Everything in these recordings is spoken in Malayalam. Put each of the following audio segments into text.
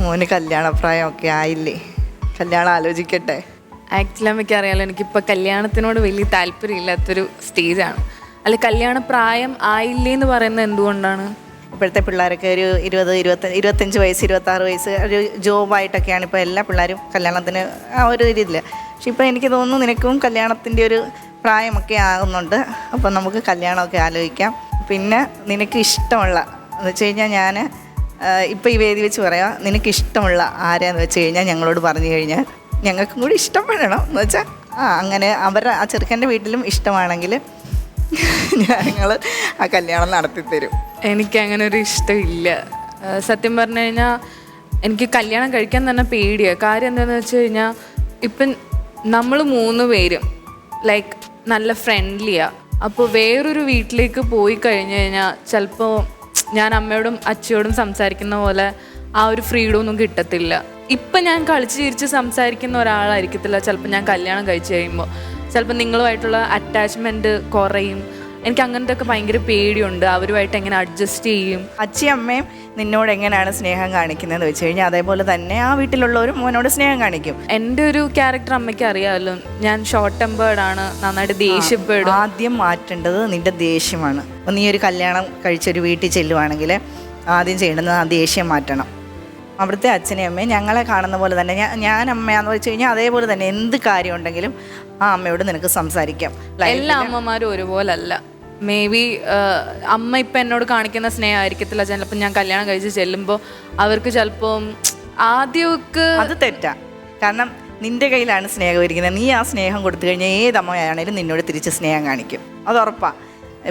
മോന് കല്യാണപ്രായമൊക്കെ ആയില്ലേ? കല്യാണം ആലോചിക്കട്ടെ? ആക്ച്വലി അമ്മയ്ക്ക് അറിയാലോ, എനിക്കിപ്പോൾ കല്യാണത്തിനോട് വലിയ താല്പര്യമില്ലാത്തൊരു സ്റ്റേജാണ്. അല്ല, കല്യാണ പ്രായം ആയില്ലേ എന്ന് പറയുന്നത് എന്തുകൊണ്ടാണ്? ഇപ്പോഴത്തെ പിള്ളേരൊക്കെ ഒരു 25 വയസ്സ് 26 വയസ്സ് ഒരു ജോബായിട്ടൊക്കെയാണ് ഇപ്പോൾ എല്ലാ പിള്ളേരും കല്യാണത്തിന് ആ ഒരു ഇതില്ല. പക്ഷെ ഇപ്പോൾ എനിക്ക് തോന്നുന്നു നിനക്കും കല്യാണത്തിൻ്റെ ഒരു പ്രായമൊക്കെ ആകുന്നുണ്ട്. അപ്പം നമുക്ക് കല്യാണമൊക്കെ ആലോചിക്കാം. പിന്നെ നിനക്ക് ഇഷ്ടമുള്ള എന്ന് വെച്ച് കഴിഞ്ഞാൽ ഞാൻ ഇപ്പോൾ ഈ വേദി വെച്ച് പറയാം, നിനക്ക് ഇഷ്ടമുള്ള ആരാന്ന് വെച്ച് കഴിഞ്ഞാൽ ഞങ്ങളോട് പറഞ്ഞു കഴിഞ്ഞാൽ ഞങ്ങൾക്കും കൂടി ഇഷ്ടപ്പെടണം എന്ന് വെച്ചാൽ അങ്ങനെ അവരുടെ ആ ചെറുക്കൻ്റെ വീട്ടിലും ഇഷ്ടമാണെങ്കിൽ ഞങ്ങൾ ആ കല്യാണം നടത്തിത്തരും. എനിക്കങ്ങനെ ഒരു ഇഷ്ടമില്ല. സത്യം പറഞ്ഞു കഴിഞ്ഞാൽ എനിക്ക് കല്യാണം കഴിക്കാൻ തന്നെ പേടിയാണ്. കാര്യം എന്താണെന്ന് വെച്ച് കഴിഞ്ഞാൽ ഇപ്പം നമ്മൾ 3 പേരും ലൈക്ക് നല്ല ഫ്രണ്ട്ലിയാണ്. അപ്പോൾ വേറൊരു വീട്ടിലേക്ക് പോയി കഴിഞ്ഞ് കഴിഞ്ഞാൽ ചിലപ്പോൾ ഞാൻ അമ്മയോടും അച്ഛയോടും സംസാരിക്കുന്ന പോലെ ആ ഒരു ഫ്രീഡം ഒന്നും കിട്ടത്തില്ല. ഇപ്പം ഞാൻ കളിച്ച് ചിരിച്ച് സംസാരിക്കുന്ന ഒരാളായിരിക്കത്തില്ല ചിലപ്പോൾ ഞാൻ കല്യാണം കഴിച്ച് കഴിയുമ്പോൾ. ചിലപ്പോൾ നിങ്ങളുമായിട്ടുള്ള അറ്റാച്ച്മെൻറ്റ് കുറയും. എനിക്ക് അങ്ങനത്തെ ഒക്കെ ഭയങ്കര പേടിയുണ്ട്. അവരുമായിട്ട് എങ്ങനെ അഡ്ജസ്റ്റ് ചെയ്യും? അച്ഛയും അമ്മയും നിന്നോട് എങ്ങനെയാണ് സ്നേഹം കാണിക്കുന്നതെന്ന് വെച്ച് കഴിഞ്ഞാൽ അതേപോലെ തന്നെ ആ വീട്ടിലുള്ളവരും മോനോട് സ്നേഹം കാണിക്കും. എൻ്റെ ഒരു ക്യാരക്ടർ അമ്മയ്ക്ക് അറിയാമല്ലോ, ഞാൻ ഷോർട്ട് ടെമ്പേർഡാണ്, നന്നായിട്ട് ദേഷ്യപ്പെടും. ആദ്യം മാറ്റേണ്ടത് നിന്റെ ദേഷ്യമാണ്. നീ ഒരു കല്യാണം കഴിച്ചൊരു വീട്ടിൽ ചെല്ലുവാണെങ്കിൽ ആദ്യം ചെയ്യേണ്ടത് ആ ദേഷ്യം മാറ്റണം. അവിടുത്തെ അച്ഛനെയും അമ്മയും ഞങ്ങളെ കാണുന്ന പോലെ തന്നെ ഞാൻ അമ്മയാന്ന് വെച്ച് കഴിഞ്ഞാൽ അതേപോലെ തന്നെ എന്ത് കാര്യം ഉണ്ടെങ്കിലും ആ അമ്മയോട് നിനക്ക് സംസാരിക്കാം. എല്ലാ അമ്മമാരും ഒരുപോലല്ല. മേ ബി അമ്മ ഇപ്പം എന്നോട് കാണിക്കുന്ന സ്നേഹമായിരിക്കത്തില്ല ചിലപ്പോൾ ഞാൻ കല്യാണം കഴിച്ച് ചെല്ലുമ്പോൾ അവർക്ക് ചിലപ്പോൾ ആദ്യമൊക്കെ അത് തെറ്റാ. കാരണം നിന്റെ കയ്യിലാണ് സ്നേഹം ഇരിക്കുന്നത്. നീ ആ സ്നേഹം കൊടുത്തു കഴിഞ്ഞാൽ ഏതമ്മയാണേലും നിന്നോട് തിരിച്ച് സ്നേഹം കാണിക്കും. അത് ഉറപ്പാ.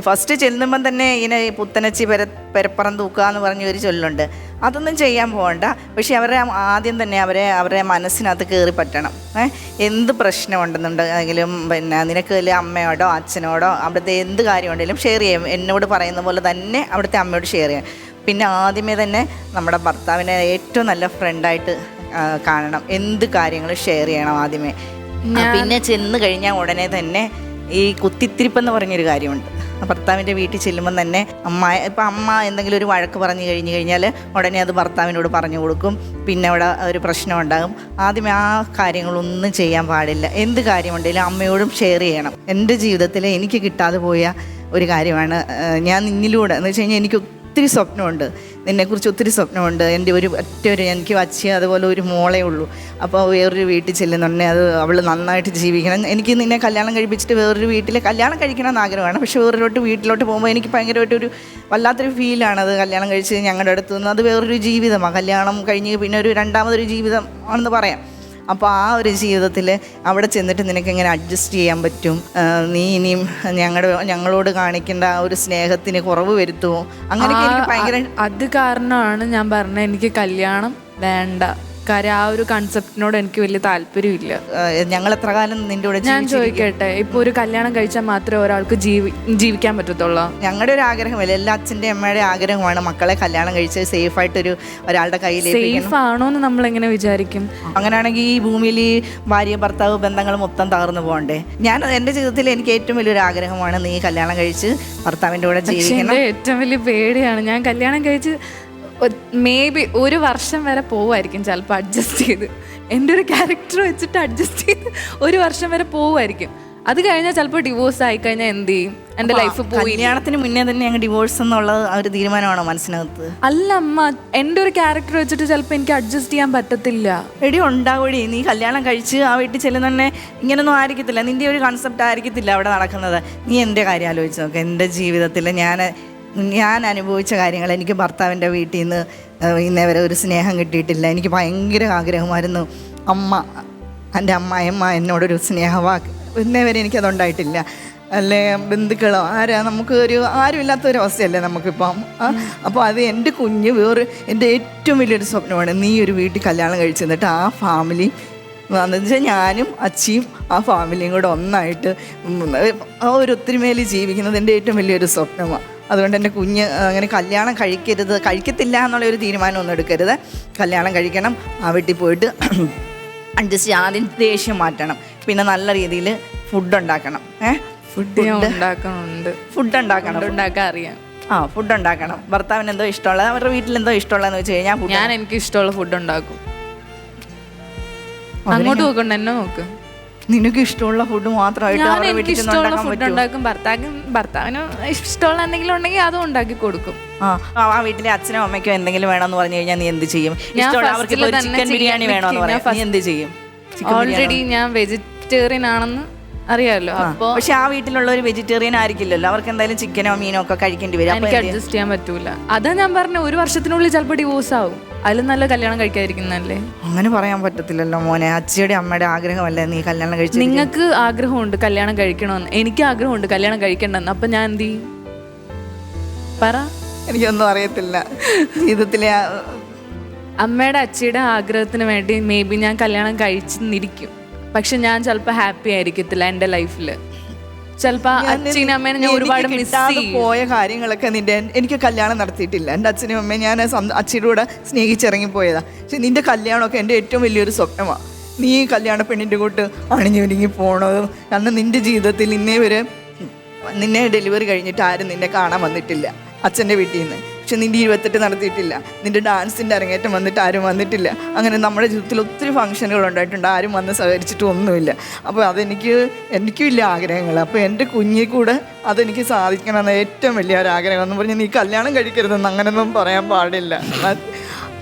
ഫസ്റ്റ് ചെല്ലുമ്പം തന്നെ ഇങ്ങനെ പുത്തനച്ചി പെരപ്പറം തൂക്കുക എന്ന് പറഞ്ഞൊരു ചൊല്ലുണ്ട്. അതൊന്നും ചെയ്യാൻ പോകണ്ട. പക്ഷെ ആദ്യം തന്നെ അവരുടെ മനസ്സിനകത്ത് കയറി പറ്റണം. എന്ത് പ്രശ്നമുണ്ടെന്നുണ്ടെങ്കിലും പിന്നെ നിനക്ക് വലിയ അമ്മയോടോ അച്ഛനോടോ അവിടുത്തെ എന്ത് കാര്യമുണ്ടെങ്കിലും ഷെയർ ചെയ്യും. എന്നോട് പറയുന്ന പോലെ തന്നെ അവിടുത്തെ അമ്മയോട് ഷെയർ ചെയ്യാം. പിന്നെ ആദ്യമേ തന്നെ നമ്മുടെ ഭർത്താവിനെ ഏറ്റവും നല്ല ഫ്രണ്ടായിട്ട് കാണണം. എന്ത് കാര്യങ്ങളും ഷെയർ ചെയ്യണം ആദ്യമേ. പിന്നെ ചെന്ന് കഴിഞ്ഞാൽ ഉടനെ തന്നെ ഈ കുത്തിത്തിരിപ്പെന്ന് പറഞ്ഞൊരു കാര്യമുണ്ട്. ഭർത്താവിൻ്റെ വീട്ടിൽ ചെല്ലുമ്പം തന്നെ അമ്മ എന്തെങ്കിലും ഒരു വഴക്ക് പറഞ്ഞു കഴിഞ്ഞാൽ ഉടനെ അത് ഭർത്താവിനോട് പറഞ്ഞു കൊടുക്കും. പിന്നെ അവിടെ ഒരു പ്രശ്നം ഉണ്ടാകും. ആദ്യമേ ആ കാര്യങ്ങളൊന്നും ചെയ്യാൻ പാടില്ല. എന്ത് കാര്യമുണ്ടെങ്കിലും അമ്മയോടും ഷെയർ ചെയ്യണം. എൻ്റെ ജീവിതത്തിൽ എനിക്ക് കിട്ടാതെ പോയ ഒരു കാര്യമാണ് ഞാൻ നിന്നിലൂടെ എന്ന് വെച്ച് കഴിഞ്ഞാൽ എനിക്ക് ഒത്തിരി സ്വപ്നമുണ്ട്. നിന്നെക്കുറിച്ച് ഒത്തിരി സ്വപ്നമുണ്ട്. എൻ്റെ എനിക്ക് അച്ഛ അതുപോലെ ഒരു മോളേ ഉള്ളൂ. അപ്പോൾ വേറൊരു വീട്ടിൽ ചെല്ലുന്നുണ്ടെങ്കിൽ അത് അവൾ നന്നായിട്ട് ജീവിക്കണം. എനിക്ക് നിന്നെ കല്യാണം കഴിപ്പിച്ചിട്ട് വേറൊരു വീട്ടിൽ കല്യാണം കഴിക്കണമെന്ന് ആഗ്രഹമാണ്. പക്ഷേ വേറൊരു വീട്ടിലോട്ട് പോകുമ്പോൾ എനിക്ക് ഭയങ്കരമായിട്ടൊരു വല്ലാത്തൊരു ഫീലാണ്. അത് കല്യാണം കഴിച്ച് ഞങ്ങളുടെ അടുത്ത് നിന്ന് അത് വേറൊരു ജീവിതമാണ്. കല്യാണം കഴിഞ്ഞ് പിന്നെ ഒരു രണ്ടാമതൊരു ജീവിതം ആണെന്ന് പറയാം. അപ്പോൾ ആ ഒരു ജീവിതത്തിൽ അവിടെ ചെന്നിട്ട് നിനക്ക് എങ്ങനെ അഡ്ജസ്റ്റ് ചെയ്യാൻ പറ്റും? നീ ഇനിയും ഞങ്ങളോട് കാണിക്കേണ്ട ആ ഒരു സ്നേഹത്തിന് കുറവ് വരുത്തുമോ? അങ്ങനെയൊക്കെ എനിക്ക് ഭയങ്കര അത് കാരണമാണ് ഞാൻ പറഞ്ഞത് എനിക്ക് കല്യാണം വേണ്ട. കാര്യം ആ ഒരു കൺസെപ്റ്റിനോട് എനിക്ക് വലിയ താല്പര്യമില്ല. ഞങ്ങൾ എത്ര കാലം നിന്റെ കൂടെ ഞാൻ ചോദിക്കട്ടെ, ഇപ്പോൾ ഒരു കല്യാണം കഴിച്ചാൽ മാത്രമേ ഒരാൾക്ക് ജീവിക്കാൻ പറ്റത്തുള്ളൂ? ഞങ്ങളുടെ ഒരു ആഗ്രഹമല്ല, എല്ലാ അച്ഛൻ്റെ അമ്മയുടെ ആഗ്രഹമാണ് മക്കളെ കല്യാണം കഴിച്ച് സേഫായിട്ടൊരു ഒരാളുടെ കയ്യിൽ. സേഫ് ആണോ എന്ന് നമ്മളെങ്ങനെ വിചാരിക്കും? അങ്ങനെയാണെങ്കിൽ ഈ ഭൂമിയിൽ ഈ ഭാര്യ ഭർത്താവ് ബന്ധങ്ങൾ മൊത്തം തകർന്നു പോകണ്ടേ? എൻ്റെ ജീവിതത്തിൽ എനിക്ക് ഏറ്റവും വലിയൊരു ആഗ്രഹമാണ് നീ കല്യാണം കഴിച്ച് ഭർത്താവിൻ്റെ കൂടെ ജീവിക്കണം. ഏറ്റവും വലിയ പേടിയാണ്. ഞാൻ കല്യാണം കഴിച്ച് മേ ബി 1 വർഷം വരെ പോവുമായിരിക്കും ചിലപ്പോൾ അഡ്ജസ്റ്റ് ചെയ്ത്. എൻ്റെ ഒരു ക്യാരക്ടർ വെച്ചിട്ട് അഡ്ജസ്റ്റ് ചെയ്ത് 1 വർഷം വരെ പോവുമായിരിക്കും. അത് കഴിഞ്ഞാൽ ചിലപ്പോൾ ഡിവോഴ്സ് ആയിക്കഴിഞ്ഞാൽ എന്ത് ചെയ്യും? എൻ്റെ ലൈഫ് പോയി. കല്യാണത്തിന് മുന്നേ തന്നെ ഞങ്ങൾ ഡിവോഴ്സ് എന്നുള്ളത് ഒരു തീരുമാനമാണോ മനസ്സിനകത്ത്? അല്ല അമ്മ, എൻ്റെ ഒരു ക്യാരക്ടർ വെച്ചിട്ട് ചിലപ്പോൾ എനിക്ക് അഡ്ജസ്റ്റ് ചെയ്യാൻ പറ്റത്തില്ല. എടി ഉണ്ടാവൂടി, നീ കല്യാണം കഴിച്ച് ആ വീട്ടിൽ ചെല്ലുന്ന തന്നെ ഇങ്ങനൊന്നും ആയിരിക്കത്തില്ല. നിൻ്റെ ഒരു കൺസെപ്റ്റ് ആയിരിക്കത്തില്ല അവിടെ നടക്കുന്നത്. നീ എൻ്റെ കാര്യം ആലോചിച്ച് നോക്ക്. എൻ്റെ ജീവിതത്തിൽ ഞാൻ അനുഭവിച്ച കാര്യങ്ങൾ, എനിക്ക് ഭർത്താവിൻ്റെ വീട്ടിൽ നിന്ന് ഇന്നേ വരെ ഒരു സ്നേഹം കിട്ടിയിട്ടില്ല. എനിക്ക് ഭയങ്കര ആഗ്രഹമായിരുന്നു എൻ്റെ അമ്മായിയമ്മ എന്നോടൊരു സ്നേഹവാക്ക്. ഇന്നേ വരെ എനിക്കതുണ്ടായിട്ടില്ല. അല്ലേ ബന്ധുക്കളോ നമുക്ക് ആരും ഇല്ലാത്തൊരവസ്ഥയല്ലേ നമുക്കിപ്പം. അപ്പോൾ അത് എൻ്റെ കുഞ്ഞ് എൻ്റെ ഏറ്റവും വലിയൊരു സ്വപ്നമാണ്. നീ ഒരു വീട്ടിൽ കല്യാണം കഴിച്ച് എന്നിട്ട് ആ ഫാമിലി എന്ന് വെച്ചാൽ ഞാനും അച്ചിയും ആ ഫാമിലിയും കൂടെ ഒന്നായിട്ട് ആ ഒരു ഒത്തൊരുമയിൽ ജീവിക്കുന്നത് എൻ്റെ ഏറ്റവും വലിയൊരു സ്വപ്നമാണ്. അതുകൊണ്ട് എൻ്റെ കുഞ്ഞ് അങ്ങനെ കല്യാണം കഴിക്കത്തില്ല എന്നുള്ളൊരു തീരുമാനമൊന്നും എടുക്കരുത്. കല്യാണം കഴിക്കണം. ആ വീട്ടിൽ പോയിട്ട് അഡ്ജസ്റ്റ് ആദ്യം ദേഷ്യം മാറ്റണം. പിന്നെ നല്ല രീതിയിൽ ഫുഡ് ഉണ്ടാക്കണം. ഫുഡ് ഉണ്ടാക്കാൻ അറിയാം. ഫുഡ് ഉണ്ടാക്കണം. ഭർത്താവിന് എന്തോ ഇഷ്ടമുള്ളത്, അവരുടെ വീട്ടിൽ എന്തോ ഇഷ്ടമുള്ളതെന്ന് വെച്ച് കഴിഞ്ഞാൽ ഞാൻ എനിക്ക് ഇഷ്ടമുള്ള ഫുഡ് ഉണ്ടാക്കും. അങ്ങോട്ട് നോക്കണ്ട, എന്നെ നോക്ക്. നിനക്ക് ഇഷ്ടമുള്ള ഫുഡ് മാത്രമായിട്ട് ഞാൻ എനിക്ക് ഇഷ്ടമുള്ള ഫുഡ് ഉണ്ടാക്കും. ഭർത്താവിന് ഇഷ്ടമുള്ള എന്തെങ്കിലും ഉണ്ടെങ്കിൽ അതും ഉണ്ടാക്കി കൊടുക്കും. ആ വീട്ടിലെ അച്ഛനോ അമ്മയ്ക്കോ എന്തെങ്കിലും വേണമെന്ന് പറഞ്ഞു കഴിഞ്ഞാൽ നീ എന്ത് ചെയ്യും? ചിക്കൻ ബിരിയാണി വേണമെന്ന് പറയാം, നീ എന്ത് ചെയ്യും? ഓൾറെഡി ഞാൻ വെജിറ്റേറിയൻ ആണെന്ന് അറിയാമല്ലോ. പക്ഷെ ആ വീട്ടിലുള്ള ഒരു വെജിറ്റേറിയൻ ആയിരിക്കില്ലല്ലോ, അവർക്ക് എന്തായാലും ചിക്കനോ മീനോ ഒക്കെ കഴിക്കേണ്ടി വരും. എനിക്ക് അഡ്ജസ്റ്റ് ചെയ്യാൻ പറ്റൂല. അതാ ഞാൻ പറഞ്ഞ 1 വർഷത്തിനുള്ളിൽ ചിലപ്പോൾ ഡിവോഴ്സ് ആവും. അതിലും നല്ല കല്യാണം കഴിക്കാതിരിക്കുന്നല്ലേ. അങ്ങനെ പറയാൻ പറ്റത്തില്ലല്ലോ മോനെ, അച്ഛയുടെ അമ്മയുടെ ആഗ്രഹമല്ലേ നീ കല്യാണം കഴിച്ചു. നിങ്ങൾക്ക് ആഗ്രഹമുണ്ട് കല്യാണം കഴിക്കണമെന്ന്, എനിക്ക് ആഗ്രഹമുണ്ട് കല്യാണം കഴിക്കണ്ടെന്ന്. അപ്പൊ ഞാൻ എന്ത് ചെയ്യും പറ? എനിക്കൊന്നും അറിയത്തില്ല ജീവിതത്തിലെ. അമ്മയുടെ അച്ഛയുടെ ആഗ്രഹത്തിന് വേണ്ടി മേ ബി ഞാൻ കല്യാണം കഴിച്ചെന്നിരിക്കും. പക്ഷെ ഞാൻ ചിലപ്പോൾ ഹാപ്പി ആയിരിക്കത്തില്ല എൻ്റെ ലൈഫിൽ. ചിലപ്പോൾ അച്ഛനും അമ്മേനെ ഞാൻ ഒരുപാട് മിസ് ചെയ്യും. പോയ കാര്യങ്ങളൊക്കെ എനിക്ക് കല്യാണം നടത്തിയിട്ടില്ല. എൻ്റെ അച്ഛനും അമ്മയും ഞാൻ അച്ഛൻ്റെ കൂടെ സ്നേഹിച്ചിറങ്ങിപ്പോയതാ. പക്ഷെ നിന്റെ കല്യാണമൊക്കെ എൻ്റെ ഏറ്റവും വലിയൊരു സ്വപ്നമാണ്. നീ കല്യാണ പെണ്ണിൻ്റെ കൂട്ട് അണിഞ്ഞൊരുങ്ങി പോണതും. കാരണം നിന്റെ ജീവിതത്തിൽ ഇന്നേ വരെ നിന്നെ ഡെലിവറി കഴിഞ്ഞിട്ട് ആരും നിന്നെ കാണാൻ വന്നിട്ടില്ല അച്ഛൻ്റെ വീട്ടിൽ നിന്ന്. പക്ഷെ നിന്റെ 28 നടത്തിയിട്ടില്ല. നിന്റെ ഡാൻസിൻ്റെ അരങ്ങേറ്റം വന്നിട്ട് ആരും വന്നിട്ടില്ല. അങ്ങനെ നമ്മുടെ ജീവിതത്തിൽ ഒത്തിരി ഫംഗ്ഷനുകൾ ഉണ്ടായിട്ടുണ്ട്, ആരും വന്ന് സഹകരിച്ചിട്ടും ഒന്നുമില്ല. അപ്പോൾ എനിക്കും ഇല്ല ആഗ്രഹങ്ങൾ. അപ്പോൾ എൻ്റെ കുഞ്ഞിൽ കൂടെ അതെനിക്ക് സാധിക്കണമെന്ന് ഏറ്റവും വലിയൊരാഗ്രഹം എന്ന് പറഞ്ഞാൽ നീ കല്യാണം കഴിക്കരുതെന്ന് അങ്ങനെയൊന്നും പറയാൻ പാടില്ല.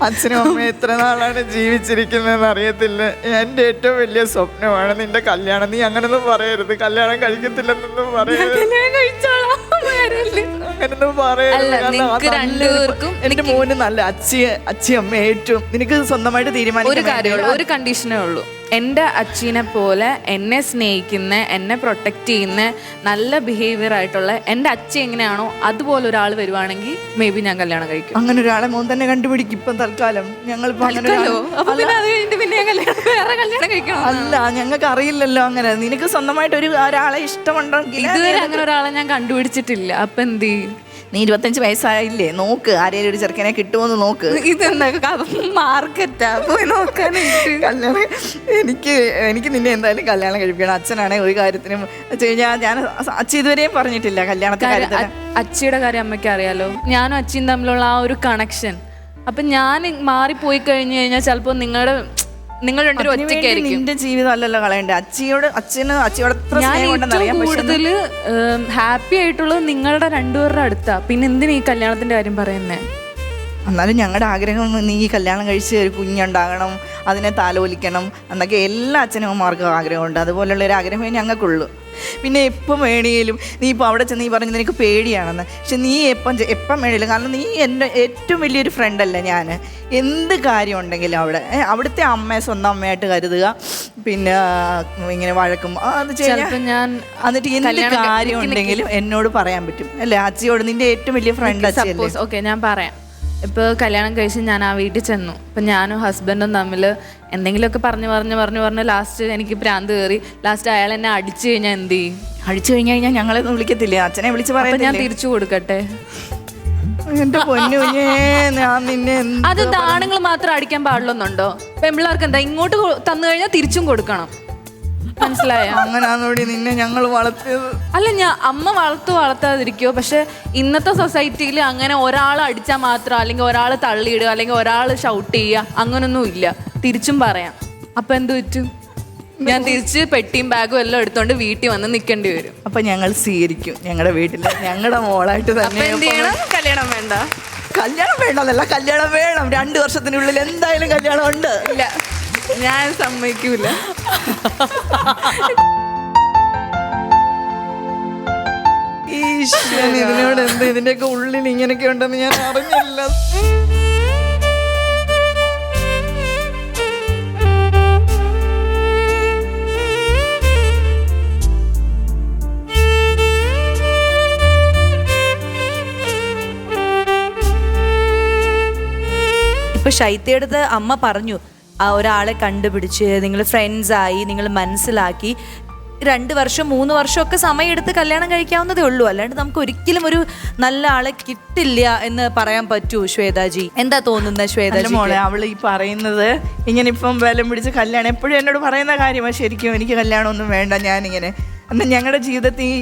അച്ഛനും അമ്മയും എത്ര നാളാണ് ജീവിച്ചിരിക്കുന്നതെന്ന് അറിയത്തില്ല. എൻ്റെ ഏറ്റവും വലിയ സ്വപ്നമാണ് നിന്റെ കല്യാണം. നീ അങ്ങനൊന്നും പറയരുത്, കല്യാണം കഴിക്കത്തില്ലെന്നൊന്നും പറയരുത്, അങ്ങനൊന്നും പറയരുത്. എന്റെ മോന് നല്ല അച്ഛയും അമ്മ ഏറ്റവും നിനക്ക് സ്വന്തമായിട്ട് തീരുമാനിക്കാൻ ഒരു കണ്ടീഷനേ ഉള്ളൂ. എൻ്റെ അച്ഛനെ പോലെ എന്നെ സ്നേഹിക്കുന്ന, എന്നെ പ്രൊട്ടക്റ്റ് ചെയ്യുന്ന, നല്ല ബിഹേവിയർ ആയിട്ടുള്ള എൻ്റെ അച്ഛൻ എങ്ങനെയാണോ അതുപോലെ ഒരാൾ വരുവാണെങ്കിൽ മേ ബി ഞാൻ കല്യാണം കഴിക്കും. അങ്ങനെ ഒരാളെ മോൻ തന്നെ കണ്ടുപിടിക്കും. ഇപ്പം തൽക്കാലം അല്ല, ഞങ്ങൾക്ക് അറിയില്ലല്ലോ അങ്ങനെ. നിനക്ക് സ്വന്തമായിട്ട് ഒരാളെ ഇഷ്ടമുണ്ടെങ്കിൽ ഇതുവരെ അങ്ങനെ ഒരാളെ ഞാൻ കണ്ടുപിടിച്ചിട്ടില്ല. അപ്പൊ എന്ത് ചെയ്യും? നീ 25 വയസ്സായില്ലേ, നോക്ക് ആരെയും ഒരു ചെറുക്കനെ കിട്ടുമോന്ന് നോക്ക്. ഇതെന്താ മാർക്കറ്റാ പോയി നോക്കാൻ? എനിക്ക് നിന്നെ എന്തായാലും കല്യാണം കഴിപ്പിക്കണം. അച്ഛനാണെ ഒരു കാര്യത്തിനും ഞാൻ അച്ഛൻ ഇതുവരെയും പറഞ്ഞിട്ടില്ല കല്യാണത്തിന്റെ കാര്യത്തിൽ. അച്ഛയുടെ കാര്യം അമ്മയ്ക്ക് അറിയാലോ, ഞാനും അച്ഛനും തമ്മിലുള്ള ആ ഒരു കണക്ഷൻ. അപ്പൊ ഞാൻ മാറിപ്പോയി കഴിഞ്ഞു കഴിഞ്ഞാൽ ചിലപ്പോ നിങ്ങൾ രണ്ടുപേരും ഒറ്റയ്ക്കായിരിക്കും. നിന്റെ ജീവിതം അല്ലല്ലോ കളയണ്ടേ. അച്ഛയോട് കൂടുതൽ ഹാപ്പി ആയിട്ടുള്ളത് നിങ്ങളുടെ രണ്ടുപേരുടെ അടുത്താ. പിന്നെ എന്തിനാ ഈ കല്യാണത്തിന്റെ കാര്യം പറയുന്നേ? എന്നാലും ഞങ്ങളുടെ ആഗ്രഹം നീ ഈ കല്യാണം കഴിച്ച് ഒരു കുഞ്ഞുണ്ടാകണം, അതിനെ താലോലിക്കണം എന്നൊക്കെ എല്ലാ അച്ഛനും അമ്മമാർക്കും ആഗ്രഹമുണ്ട്. അതുപോലുള്ള ഒരു ആഗ്രഹമേ ഞങ്ങൾക്കുള്ളൂ. പിന്നെ എപ്പം വേണേലും നീ ഇപ്പോൾ അവിടെ ചെന്ന് നീ പറഞ്ഞു നിനക്ക് പേടിയാണെന്ന്. പക്ഷെ നീ എപ്പം വേണേലും, കാരണം നീ എൻ്റെ ഏറ്റവും വലിയൊരു ഫ്രണ്ടല്ലേ ഞാൻ. എന്ത് കാര്യം ഉണ്ടെങ്കിലും അവിടുത്തെ അമ്മയെ സ്വന്തം അമ്മയായിട്ട് കരുതുക. പിന്നെ ഇങ്ങനെ വഴക്കും അത് ചെയ്യാൻ എന്നിട്ട് എന്ത് കാര്യം ഉണ്ടെങ്കിലും എന്നോട് പറയാൻ പറ്റും അല്ലേ? അച്ഛയോട് നിന്റെ ഏറ്റവും വലിയ ഫ്രണ്ട് അച്ഛയല്ലേ. ഓക്കെ, ഞാൻ പറയാം. ഇപ്പോൾ കല്യാണം കഴിച്ച് ഞാൻ ആ വീട്ടിൽ ചെന്നു. ഇപ്പം ഞാനും ഹസ്ബൻഡും തമ്മിൽ എന്തെങ്കിലുമൊക്കെ പറഞ്ഞ് ലാസ്റ്റ് എനിക്ക് ഭ്രാന്ത് കയറി. ലാസ്റ്റ് അയാൾ എന്നെ അടിച്ചു കഴിഞ്ഞാൽ എന്ത് ചെയ്യും? അടിച്ചു കഴിഞ്ഞാൽ ഞങ്ങളെ വിളിക്കത്തില്ലേ? അച്ഛനെ വിളിച്ച് പറയാം. ഞാൻ തിരിച്ചു കൊടുക്കട്ടെ? എന്റെ പൊന്നു, ഞാൻ നിന്നെ അത് ആണുങ്ങൾ മാത്രം അടിക്കാൻ പാടില്ലെന്നുണ്ടോ? പെൺപിള്ളേർക്ക് എന്താ ഇങ്ങോട്ട് തന്നു കഴിഞ്ഞാൽ തിരിച്ചും കൊടുക്കണം, മനസ്സിലായോ? അങ്ങനാന്നോടി നിന്നെ ഞങ്ങൾ വളർത്തിയത്. അല്ല, അമ്മ വളർത്താതിരിക്കോ? പക്ഷെ ഇന്നത്തെ സൊസൈറ്റിയിൽ അങ്ങനെ ഒരാൾ അടിച്ചാൽ മാത്രം, അല്ലെങ്കിൽ ഒരാൾ തള്ളിയിടുക, അല്ലെങ്കിൽ ഒരാൾ ഷൗട്ട് ചെയ്യുക, അങ്ങനൊന്നും ഇല്ല. തിരിച്ചും പറയാം. അപ്പൊ എന്ത് പറ്റും? ഞാൻ തിരിച്ച് പെട്ടിയും ബാഗും എല്ലാം എടുത്തോണ്ട് വീട്ടിൽ വന്ന് നിൽക്കേണ്ടി വരും. അപ്പൊ ഞങ്ങൾ സ്വീകരിക്കും ഞങ്ങളുടെ വീട്ടില് ഞങ്ങളുടെ മോളായിട്ട് തന്നെ. കല്യാണം വേണ്ട? കല്യാണം വേണ്ടതല്ല, കല്യാണം വേണം. 2 വർഷത്തിനുള്ളിൽ എന്തായാലും കല്യാണം ഉണ്ട്. ഇല്ല, ഞാൻ സമ്മതിക്കൂല. ഇതിനോട് എന്ത് ഇതിന്റെയൊക്കെ ഉള്ളിൽ ഇങ്ങനെയൊക്കെ ഉണ്ടെന്ന് ഞാൻ അറിഞ്ഞില്ല. ഇപ്പൊ ശൈത്യടുത്ത് അമ്മ പറഞ്ഞു ആ ഒരാളെ കണ്ടുപിടിച്ച് നിങ്ങൾ ഫ്രണ്ട്സായി, നിങ്ങൾ മനസ്സിലാക്കി 2 വർഷം 3 വർഷമൊക്കെ സമയമെടുത്ത് കല്യാണം കഴിക്കാവുന്നതേ ഉള്ളൂ. അല്ലാണ്ട് നമുക്ക് ഒരിക്കലും ഒരു നല്ല ആളെ കിട്ടില്ല എന്ന് പറയാൻ പറ്റൂ? ശ്വേതാജി എന്താ തോന്നുന്നത്? ശ്വേതാജി മോളെ, അവള് ഈ പറയുന്നത് ഇങ്ങനെ ഇപ്പം ബലം പിടിച്ച് കല്യാണം എപ്പോഴും എന്നോട് പറയുന്ന കാര്യമാണ്. ശരിക്കും എനിക്ക് കല്യാണം ഒന്നും വേണ്ട, ഞാനിങ്ങനെ എന്നാൽ ഞങ്ങളുടെ ജീവിതത്തിൽ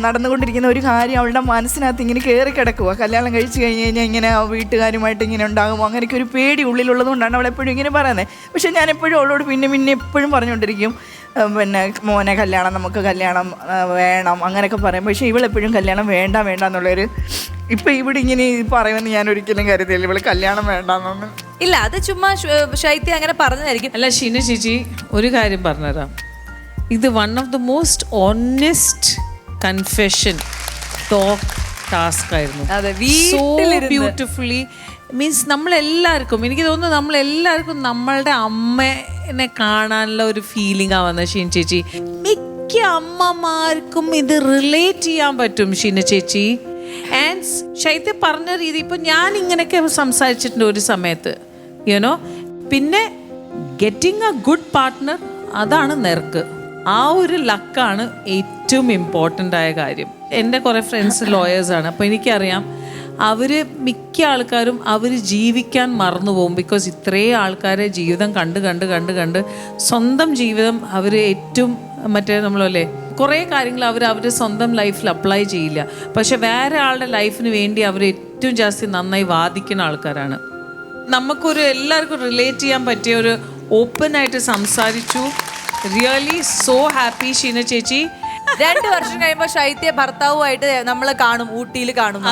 നടന്നുകൊണ്ടിരിക്കുന്ന ഒരു കാര്യം അവളുടെ മനസ്സിനകത്ത് ഇങ്ങനെ കയറി കിടക്കുക. കല്യാണം കഴിച്ച് കഴിഞ്ഞ് കഴിഞ്ഞാൽ ഇങ്ങനെ വീട്ടുകാരുമായിട്ട് ഇങ്ങനെ ഉണ്ടാകുമോ, അങ്ങനെയൊക്കെ ഒരു പേടി ഉള്ളിലുള്ളത് കൊണ്ടാണ് അവൾ എപ്പോഴും ഇങ്ങനെ പറയുന്നത്. പക്ഷേ ഞാൻ എപ്പോഴും അവളോട് പിന്നെ എപ്പോഴും പറഞ്ഞുകൊണ്ടിരിക്കും, പിന്നെ മോനെ കല്യാണം, നമുക്ക് കല്യാണം വേണം അങ്ങനെയൊക്കെ പറയും. പക്ഷേ ഇവളെപ്പോഴും കല്യാണം വേണ്ട എന്നുള്ളൊരു, ഇപ്പം ഇവിടെ ഇങ്ങനെ പറയുമെന്ന് ഞാൻ ഒരിക്കലും കരുതിയില്ല ഇവള് കല്യാണം വേണ്ടെന്നൊന്നും. ഇല്ല, അത് ചുമ്മാ ശൈത്യ അങ്ങനെ പറഞ്ഞതായിരിക്കും. അല്ല ഷീന ചേച്ചി, ഒരു കാര്യം പറഞ്ഞുതരാം. ഇത് one of the most honest confession talk task ആയിരുന്നു. അതെ, സോ ബ്യൂട്ടിഫുള്ളി മീൻസ് നമ്മളെല്ലാവർക്കും, എനിക്ക് തോന്നുന്നു നമ്മളെല്ലാവർക്കും നമ്മളുടെ അമ്മേനെ കാണാനുള്ള ഒരു ഫീലിംഗ് ആവുന്ന ഷീന ചേച്ചി. മിക്ക അമ്മമാർക്കും ഇത് റിലേറ്റ് ചെയ്യാൻ പറ്റും ഷീന ചേച്ചി. ആൻഡ് ശൈത്യ പറഞ്ഞ രീതി ഇപ്പം ഞാൻ ഇങ്ങനെയൊക്കെ സംസാരിച്ചിട്ടുണ്ട് ഒരു സമയത്ത്, യുനോ. പിന്നെ ഗെറ്റിംഗ് എ ഗുഡ് പാർട്ട്ണർ, അതാണ് നെർക്ക്. ആ ഒരു ലക്കാണ് ഏറ്റവും ഇമ്പോർട്ടൻ്റ് ആയ കാര്യം. എൻ്റെ കുറേ ഫ്രണ്ട്സ് ലോയേഴ്സാണ്. അപ്പോൾ എനിക്കറിയാം അവർ മിക്ക ആൾക്കാരും അവർ ജീവിക്കാൻ മറന്നു പോകും. ബിക്കോസ് ഇത്രയും ആൾക്കാരെ ജീവിതം കണ്ട് സ്വന്തം ജീവിതം അവർ ഏറ്റവും നമ്മളല്ലേ കുറേ കാര്യങ്ങൾ അവരുടെ സ്വന്തം ലൈഫിൽ അപ്ലൈ ചെയ്യില്ല. പക്ഷെ വേറെ ആളുടെ ലൈഫിന് വേണ്ടി അവർ ഏറ്റവും ജാസ്തി നന്നായി വാദിക്കുന്ന ആൾക്കാരാണ്. നമുക്കൊരു എല്ലാവർക്കും റിലേറ്റ് ചെയ്യാൻ പറ്റിയ ഒരു ഓപ്പണായിട്ട് സംസാരിച്ചു. റിയലി സോ ഹാപ്പി ഷീന ചേച്ചി. 2 വർഷം കഴിയുമ്പോ ശൈത്യ ഭർത്താവുമായിട്ട് നമ്മളെ കാണും, ഊട്ടിയിൽ കാണും.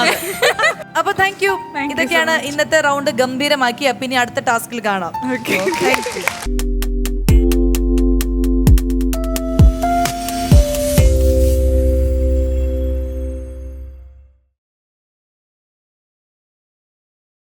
അപ്പൊ താങ്ക് യു. ഇതൊക്കെയാണ് ഇന്നത്തെ റൗണ്ട് ഗംഭീരമാക്കി. അപ്പൊ ഇനി അടുത്ത ടാസ്കിൽ കാണാം. ഓക്കെ.